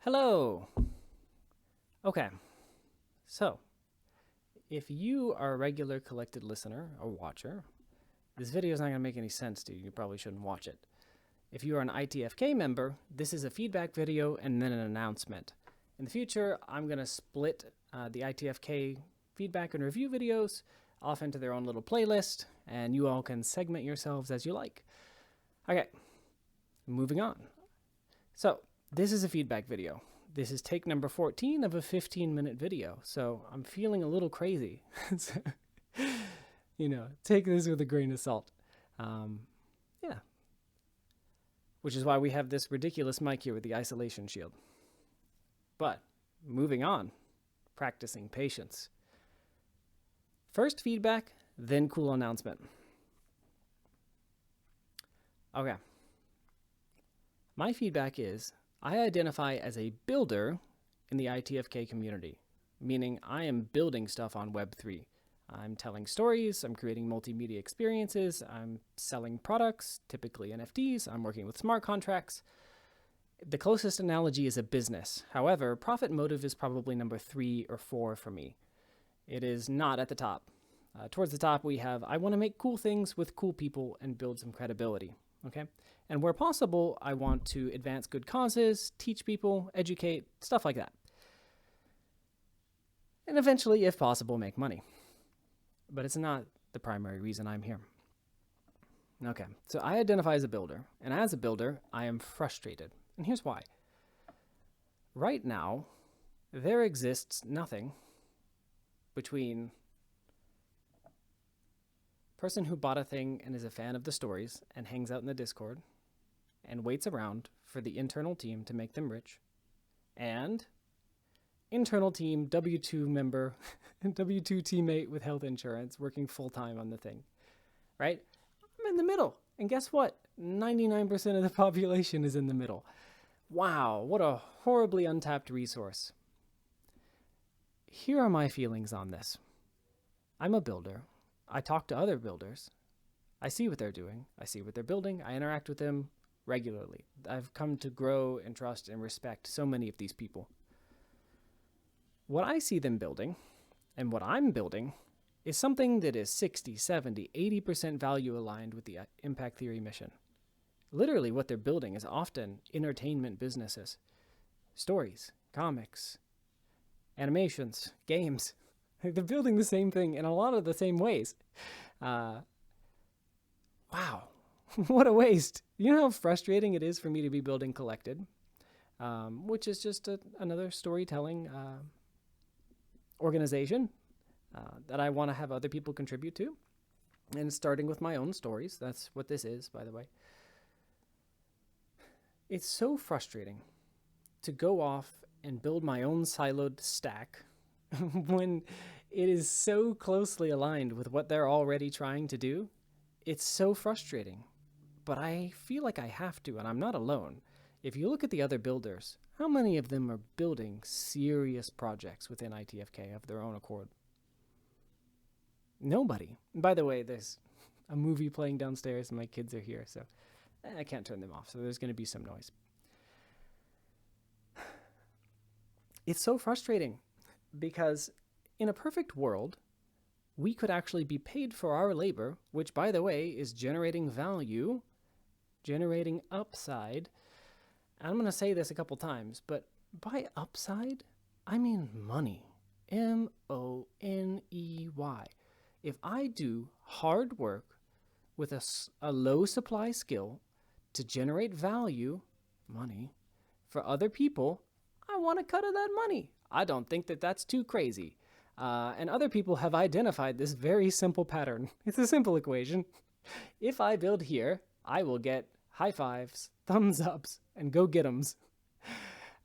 Hello. Okay, so if you are a regular collected listener or watcher, this video is not going to make any sense to you. You probably shouldn't watch it. If you are an ITFK member, this is a feedback video and then an announcement. In the future, I'm going to split the ITFK feedback and review videos off into their own little playlist, and you all can segment yourselves as you like. Okay, moving on. So this is a feedback video. This is take number 14 of a 15-minute video, so I'm feeling a little crazy. Take this with a grain of salt. Yeah. Which is why we have this ridiculous mic here with the isolation shield. But moving on, practicing patience. First feedback, then cool announcement. Okay. My feedback is I identify as a builder in the ITFK community, meaning I am building stuff on Web3. I'm telling stories, I'm creating multimedia experiences, I'm selling products, typically NFTs, I'm working with smart contracts. The closest analogy is a business. However, profit motive is probably number 3 or 4 for me. It is not at the top. Towards the top, we have, I want to make cool things with cool people and build some credibility. Okay? And where possible, I want to advance good causes, teach people, educate, stuff like that. And eventually, if possible, make money. But it's not the primary reason I'm here. Okay, so I identify as a builder, and as a builder, I am frustrated. And here's why. Right now, there exists nothing between person who bought a thing and is a fan of the stories and hangs out in the Discord and waits around for the internal team to make them rich, and internal team W-2 member, W-2 teammate with health insurance working full-time on the thing, right? I'm in the middle. And guess what? 99% of the population is in the middle. Wow, what a horribly untapped resource. Here are my feelings on this. I'm a builder. I talk to other builders. I see what they're doing. I see what they're building. I interact with them regularly. I've come to grow and trust and respect so many of these people. What I see them building and what I'm building is something that is 60, 70, 80% value aligned with the impact theory mission. Literally what they're building is often entertainment businesses, stories, comics, animations, games. They're building the same thing in a lot of the same ways. Wow, what a waste. You know how frustrating it is for me to be building Collected, which is just another storytelling organization that I want to have other people contribute to. And starting with my own stories. That's what this is, by the way. It's so frustrating to go off and build my own siloed stack when it is so closely aligned with what they're already trying to do. It's so frustrating, but I feel like I have to, and I'm not alone. If you look at the other builders, how many of them are building serious projects within ITFK of their own accord? Nobody. By the way, there's a movie playing downstairs and my kids are here, so I can't turn them off, so there's going to be some noise. It's so frustrating because in a perfect world, we could actually be paid for our labor, which, by the way, is generating value, generating upside. I'm going to say this a couple times, but by upside, I mean money. M-O-N-E-Y. If I do hard work with a low supply skill to generate value, money, for other people, I want a cut of that money. I don't think that that's too crazy. And other people have identified this very simple pattern. It's a simple equation. If I build here, I will get high fives, thumbs ups, and go get 'ems.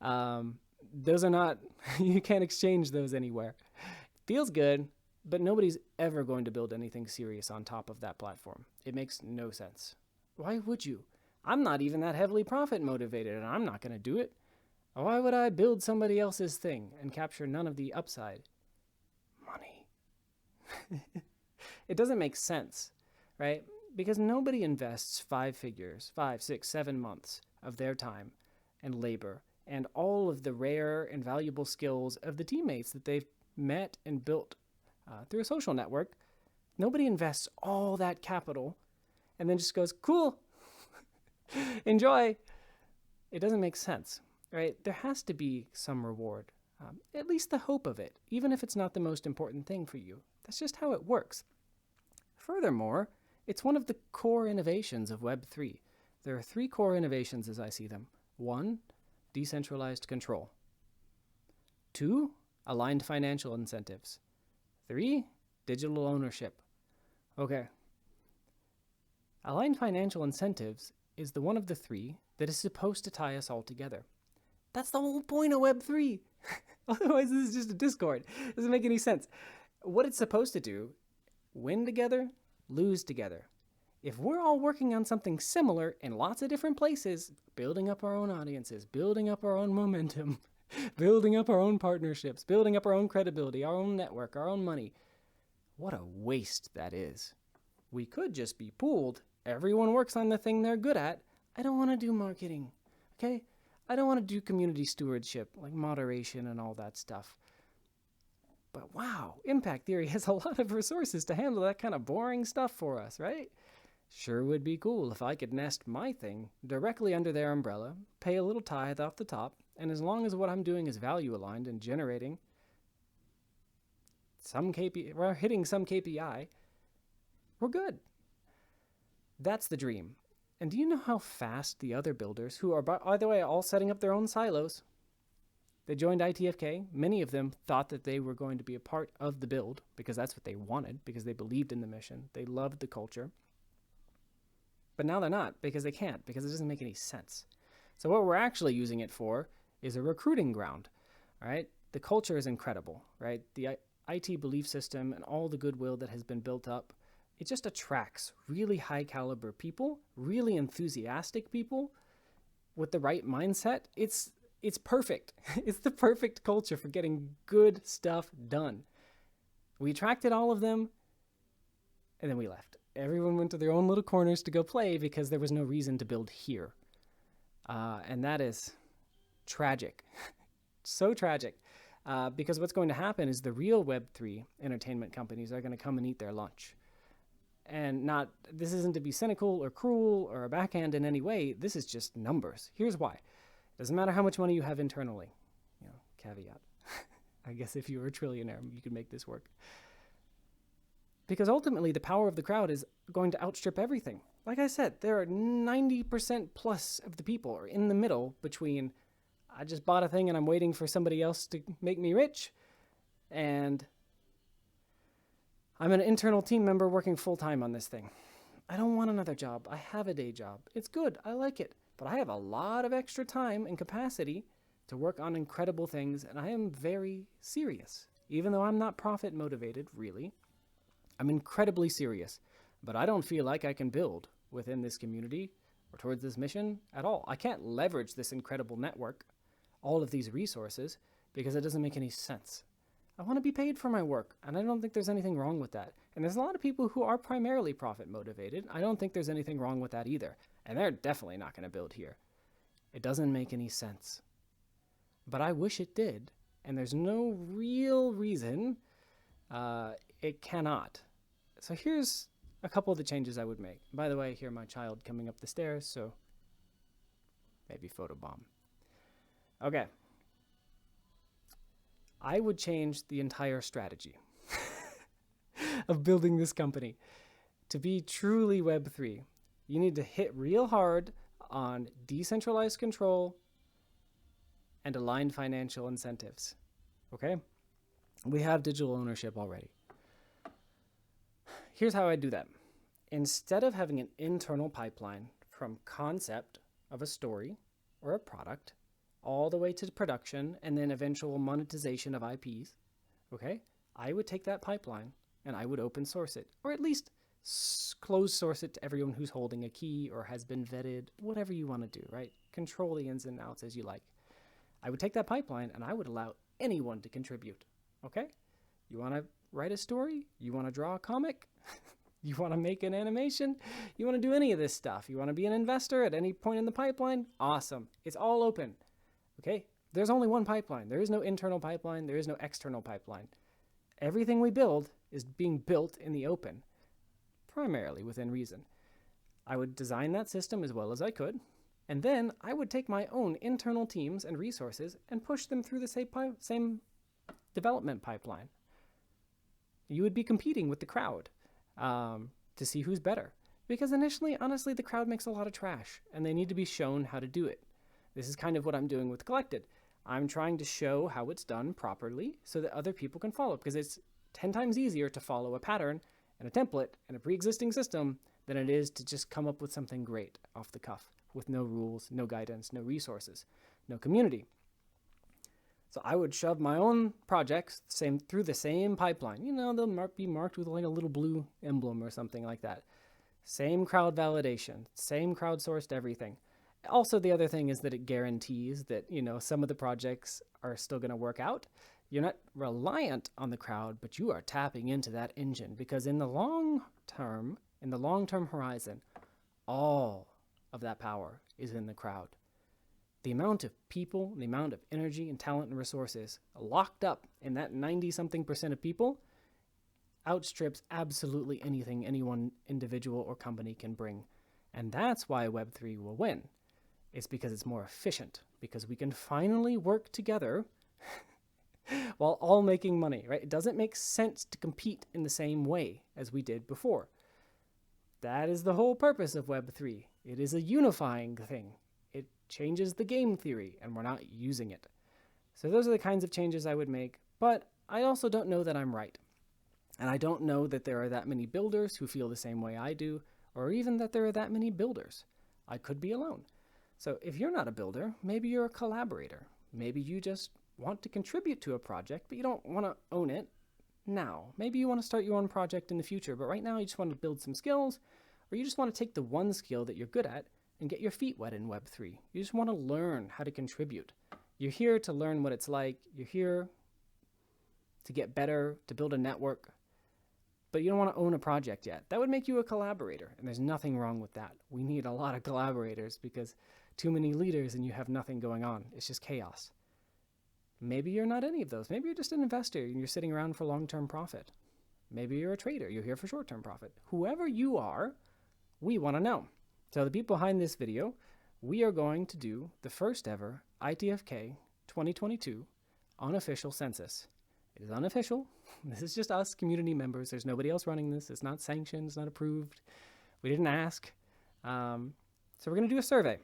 Those are not, you can't exchange those anywhere. Feels good, but nobody's ever going to build anything serious on top of that platform. It makes no sense. Why would you? I'm not even that heavily profit motivated, and I'm not going to do it. Why would I build somebody else's thing and capture none of the upside? Money. It doesn't make sense, right? Because nobody invests 5 figures, 5, 6, 7 months of their time and labor and all of the rare and valuable skills of the teammates that they've met and built through a social network. Nobody invests all that capital and then just goes, cool, enjoy. It doesn't make sense, right? There has to be some reward, at least the hope of it, even if it's not the most important thing for you. That's just how it works. Furthermore, it's one of the core innovations of Web3. There are 3 core innovations as I see them. 1, decentralized control. 2, aligned financial incentives. 3, digital ownership. Okay. Aligned financial incentives is the one of the 3 that is supposed to tie us all together. That's the whole point of Web3. Otherwise, this is just a Discord. It doesn't make any sense. What it's supposed to do, win together, lose together. If we're all working on something similar in lots of different places, building up our own audiences, building up our own momentum, building up our own partnerships, building up our own credibility, our own network, our own money, what a waste that is. We could just be pooled. Everyone works on the thing they're good at. I don't want to do marketing, okay? I don't want to do community stewardship, like moderation and all that stuff. But wow, impact theory has a lot of resources to handle that kind of boring stuff for us, right? Sure would be cool if I could nest my thing directly under their umbrella, pay a little tithe off the top, and as long as what I'm doing is value aligned and generating some KPI, we're hitting some KPI, we're good. That's the dream. And do you know how fast the other builders, who are, by the way, all setting up their own silos, they joined ITFK. Many of them thought that they were going to be a part of the build because that's what they wanted, because they believed in the mission. They loved the culture. But now they're not, because they can't, because it doesn't make any sense. So what we're actually using it for is a recruiting ground, right? The culture is incredible, right? The IT belief system and all the goodwill that has been built up, it just attracts really high caliber people, really enthusiastic people with the right mindset. It's perfect. It's the perfect culture for getting good stuff done. We attracted all of them, and then we left. Everyone went to their own little corners to go play because there was no reason to build here. And that is tragic. So tragic. Because what's going to happen is the real Web3 entertainment companies are going to come and eat their lunch. And this isn't to be cynical or cruel or a backhand in any way. This is just numbers. Here's why. It doesn't matter how much money you have internally. Caveat. I guess if you were a trillionaire, you could make this work. Because ultimately, the power of the crowd is going to outstrip everything. Like I said, there are 90% plus of the people are in the middle between, I just bought a thing and I'm waiting for somebody else to make me rich, and I'm an internal team member working full-time on this thing. I don't want another job. I have a day job. It's good. I like it. But I have a lot of extra time and capacity to work on incredible things, and I am very serious. Even though I'm not profit motivated, really, I'm incredibly serious. But I don't feel like I can build within this community or towards this mission at all. I can't leverage this incredible network, all of these resources, because it doesn't make any sense. I want to be paid for my work, and I don't think there's anything wrong with that. And there's a lot of people who are primarily profit motivated. I don't think there's anything wrong with that either. And they're definitely not going to build here. It doesn't make any sense. But I wish it did. And there's no real reason it cannot. So here's a couple of the changes I would make. By the way, I hear my child coming up the stairs, so maybe photobomb. Okay. I would change the entire strategy of building this company. To be truly Web3, you need to hit real hard on decentralized control and aligned financial incentives. Okay? We have digital ownership already. Here's how I do that. Instead of having an internal pipeline from concept of a story or a product all the way to production and then eventual monetization of IPs, okay, I would take that pipeline and I would open source it, or at least close source it to everyone who's holding a key or has been vetted, whatever you want to do, right? Control the ins and outs as you like. I would take that pipeline and I would allow anyone to contribute, okay? You want to write a story? You want to draw a comic? You want to make an animation? You want to do any of this stuff? You want to be an investor at any point in the pipeline? Awesome. It's all open. Okay? There's only one pipeline. There is no internal pipeline. There is no external pipeline. Everything we build is being built in the open, primarily within reason. I would design that system as well as I could, and then I would take my own internal teams and resources and push them through the same development pipeline. You would be competing with the crowd to see who's better. Because initially, honestly, the crowd makes a lot of trash, and they need to be shown how to do it. This is kind of what I'm doing with Collected. I'm trying to show how it's done properly so that other people can follow, because it's 10 times easier to follow a pattern and a template and a pre-existing system than it is to just come up with something great off the cuff with no rules, no guidance, no resources, no community. So I would shove my own projects through the same pipeline. You know, they'll be marked with like a little blue emblem or something like that. Same crowd validation, same crowdsourced everything. Also, the other thing is that it guarantees that, you know, some of the projects are still going to work out. You're not reliant on the crowd, but you are tapping into that engine, because in the long term horizon, all of that power is in the crowd. The amount of people, the amount of energy and talent and resources locked up in that 90-something% of people outstrips absolutely anything any one individual or company can bring. And that's why Web3 will win. It's because it's more efficient, because we can finally work together while all making money, right? It doesn't make sense to compete in the same way as we did before. That is the whole purpose of Web3. It is a unifying thing. It changes the game theory, and we're not using it. So those are the kinds of changes I would make, but I also don't know that I'm right. And I don't know that there are that many builders who feel the same way I do, or even that there are that many builders. I could be alone. So if you're not a builder, maybe you're a collaborator. Maybe you just want to contribute to a project, but you don't want to own it now. Maybe you want to start your own project in the future, but right now you just want to build some skills, or you just want to take the one skill that you're good at and get your feet wet in Web3. You just want to learn how to contribute. You're here to learn what it's like. You're here to get better, to build a network, but you don't want to own a project yet. That would make you a collaborator, and there's nothing wrong with that. We need a lot of collaborators, because too many leaders and you have nothing going on. It's just chaos. Maybe you're not any of those. Maybe you're just an investor and you're sitting around for long-term profit. Maybe you're a trader. You're here for short-term profit. Whoever you are, we want to know. So the people behind this video, we are going to do the first ever ITFK 2022 unofficial census. It is unofficial. This is just us, community members. There's nobody else running this. It's not sanctioned. It's not approved. We didn't ask. So we're going to do a survey.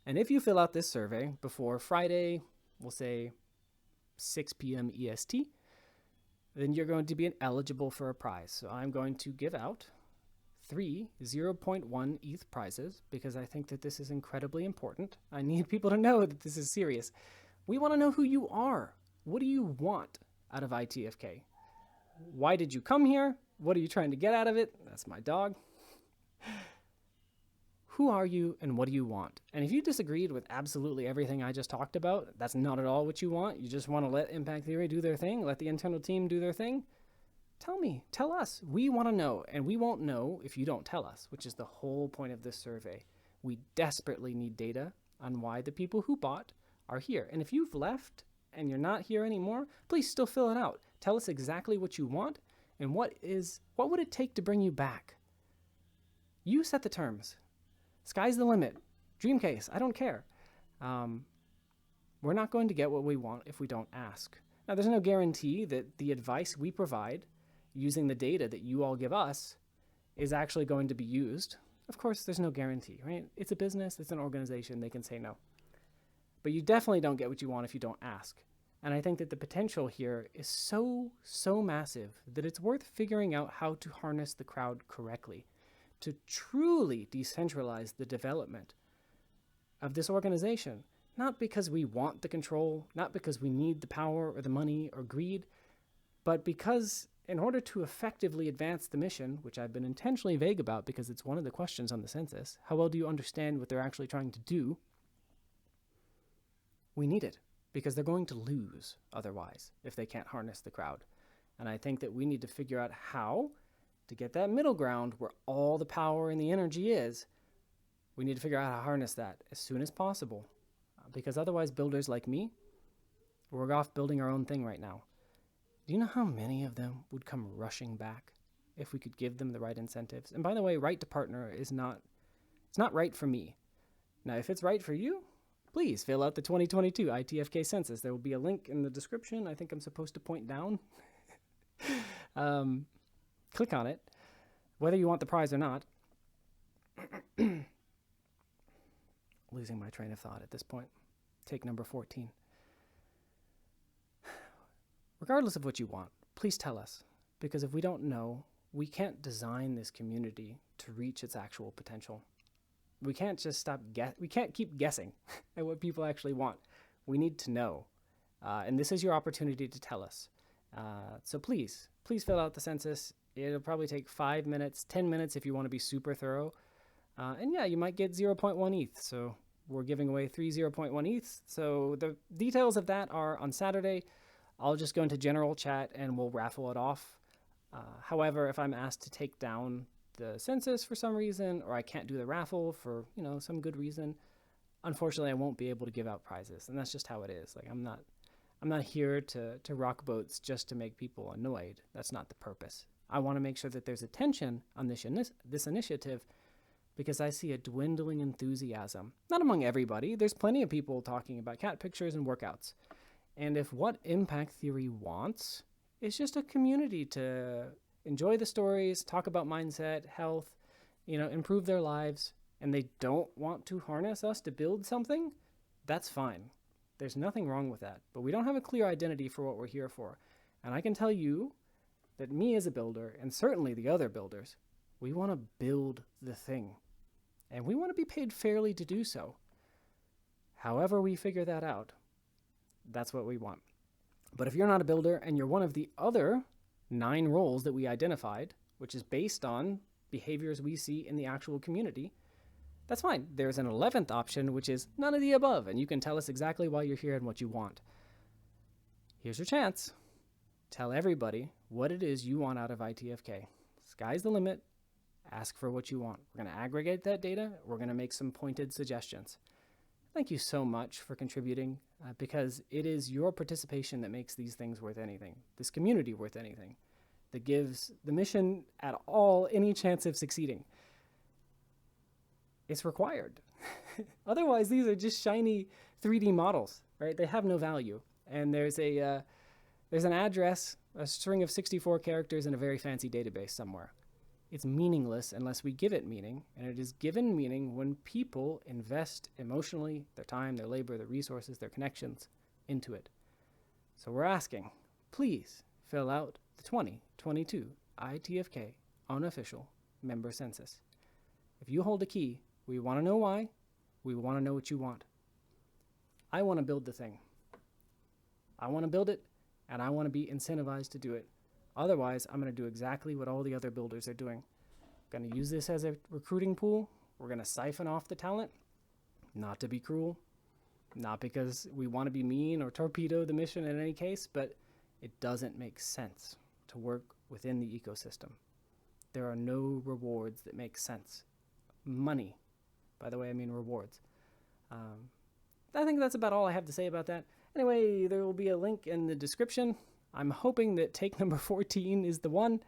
And if you fill out this survey before Friday, we'll say 6 p.m. EST, then you're going to be eligible for a prize. So I'm going to give out 3 0.1 ETH prizes, because I think that this is incredibly important. I need people to know that this is serious. We want to know who you are. What do you want out of ITFK? Why did you come here? What are you trying to get out of it? That's my dog. Who are you and what do you want? And if you disagreed with absolutely everything I just talked about, that's not at all what you want. You just want to let Impact Theory do their thing, let the internal team do their thing. Tell me, tell us. We want to know, and we won't know if you don't tell us, which is the whole point of this survey. We desperately need data on why the people who bought are here. And if you've left and you're not here anymore, please still fill it out. Tell us exactly what you want and what would it take to bring you back? You set the terms. Sky's the limit. Dream case, I don't care. We're not going to get what we want if we don't ask. Now, there's no guarantee that the advice we provide using the data that you all give us is actually going to be used. Of course, there's no guarantee, right? It's a business, it's an organization, they can say no. But you definitely don't get what you want if you don't ask. And I think that the potential here is so massive that it's worth figuring out how to harness the crowd correctly, to truly decentralize the development of this organization, not because we want the control, not because we need the power or the money or greed, but because in order to effectively advance the mission, which I've been intentionally vague about because it's one of the questions on the census, how well do you understand what they're actually trying to do? We need it, because they're going to lose otherwise if they can't harness the crowd. And I think that we need to figure out how to get that middle ground where all the power and the energy is. We need to figure out how to harness that as soon as possible. because otherwise builders like me, we're off building our own thing right now. Do you know how many of them would come rushing back if we could give them the right incentives? And by the way, right to partner is not, it's not right for me. Now, if it's right for you, please fill out the 2022 ITFK Census. There will be a link in the description. I think I'm supposed to point down. Click on it, whether you want the prize or not. Losing my train of thought at this point. Take number 14. Regardless of what you want, please tell us, because if we don't know, we can't design this community to reach its actual potential. We can't just we can't keep guessing at what people actually want. We need to know. And this is your opportunity to tell us. So please fill out the census. It'll probably take 5 minutes, 10 minutes if you want to be super thorough. And yeah, you might get 0.1 ETH. So we're giving away 3 0.1 ETH. So the details of that are on Saturday. I'll just go into general chat and we'll raffle it off. However, if I'm asked to take down the census for some reason, or I can't do the raffle for, some good reason, unfortunately, I won't be able to give out prizes. And that's just how it is. Like, I'm not here to rock boats just to make people annoyed. That's not the purpose. I want to make sure that there's attention on this initiative, because I see a dwindling enthusiasm. Not among everybody. There's plenty of people talking about cat pictures and workouts. And if what impact theory wants is just a community to enjoy the stories, talk about mindset, health, improve their lives, and they don't want to harness us to build something, that's fine. There's nothing wrong with that. But we don't have a clear identity for what we're here for. And I can tell you that me as a builder, and certainly the other builders, we want to build the thing. And we want to be paid fairly to do so. However we figure that out, that's what we want. But if you're not a builder and you're one of the other 9 roles that we identified, which is based on behaviors we see in the actual community, that's fine. There's an 11th option, which is none of the above, and you can tell us exactly why you're here and what you want. Here's your chance. Tell everybody what it is you want out of ITFK. Sky's the limit. Ask for what you want. We're going to aggregate that data. We're going to make some pointed suggestions. Thank you so much for contributing, because it is your participation that makes these things worth anything, this community worth anything, that gives the mission at all any chance of succeeding. It's required. Otherwise, these are just shiny 3D models, right? They have no value. And there's an address, a string of 64 characters in a very fancy database somewhere. It's meaningless unless we give it meaning, and it is given meaning when people invest emotionally, their time, their labor, their resources, their connections into it. So we're asking, please fill out the 2022 ITFK unofficial member census. If you hold a key, we want to know why. We want to know what you want. I want to build the thing. I want to build it, and I want to be incentivized to do it. Otherwise, I'm going to do exactly what all the other builders are doing. I'm going to use this as a recruiting pool. We're going to siphon off the talent, not to be cruel, not because we want to be mean or torpedo the mission in any case, but it doesn't make sense to work within the ecosystem. There are no rewards that make sense. Money, by the way, I mean rewards. I think that's about all I have to say about that. Anyway, there will be a link in the description. I'm hoping that take number 14 is the one.